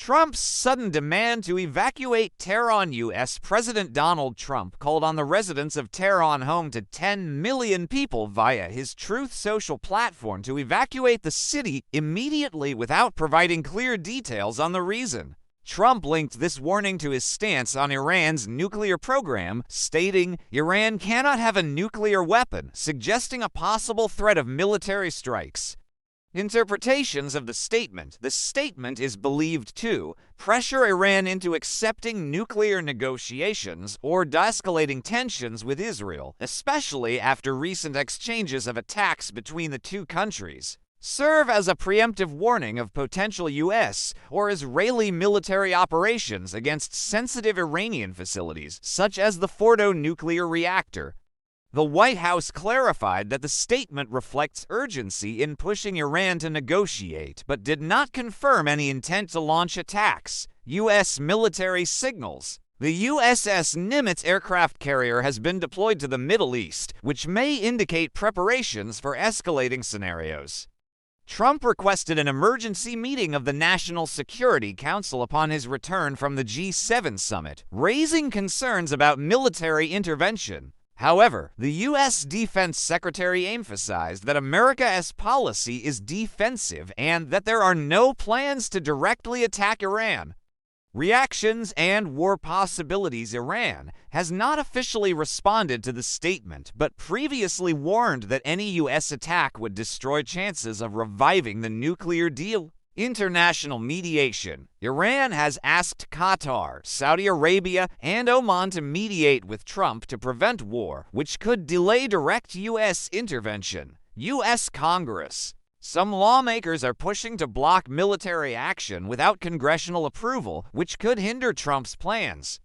Trump's sudden demand to evacuate Tehran. U.S. President Donald Trump called on the residents of Tehran, home to 10 million people, via his Truth Social platform to evacuate the city immediately without providing clear details on the reason. Trump linked this warning to his stance on Iran's nuclear program, stating, "Iran cannot have a nuclear weapon," suggesting a possible threat of military strikes. Interpretations of the statement. The statement is believed to pressure Iran into accepting nuclear negotiations or de-escalating tensions with Israel, especially after recent exchanges of attacks between the two countries, serve as a preemptive warning of potential U.S. or Israeli military operations against sensitive Iranian facilities, such as the Fordo nuclear reactor. The White House clarified that the statement reflects urgency in pushing Iran to negotiate, but did not confirm any intent to launch attacks. U.S. military signals. The USS Nimitz aircraft carrier has been deployed to the Middle East, which may indicate preparations for escalating scenarios. Trump requested an emergency meeting of the National Security Council upon his return from the G7 summit, raising concerns about military intervention. However, the U.S. Defense Secretary emphasized that America's policy is defensive and that there are no plans to directly attack Iran. Reactions and war possibilities. Iran has not officially responded to the statement, but previously warned that any U.S. attack would destroy chances of reviving the nuclear deal. International mediation. Iran has asked Qatar, Saudi Arabia, and Oman to mediate with Trump to prevent war, which could delay direct U.S. intervention. U.S. Congress. Some lawmakers are pushing to block military action without congressional approval, which could hinder Trump's plans.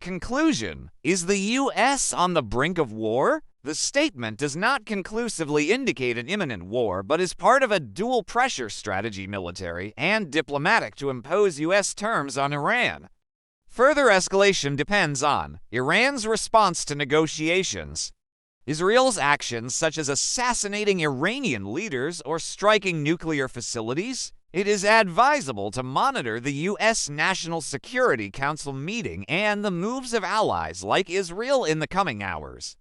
Conclusion. Is the U.S. on the brink of war? The statement does not conclusively indicate an imminent war, but is part of a dual pressure strategy, military and diplomatic, to impose U.S. terms on Iran. Further escalation depends on Iran's response to negotiations, Israel's actions such as assassinating Iranian leaders or striking nuclear facilities. It is advisable to monitor the U.S. National Security Council meeting and the moves of allies like Israel in the coming hours.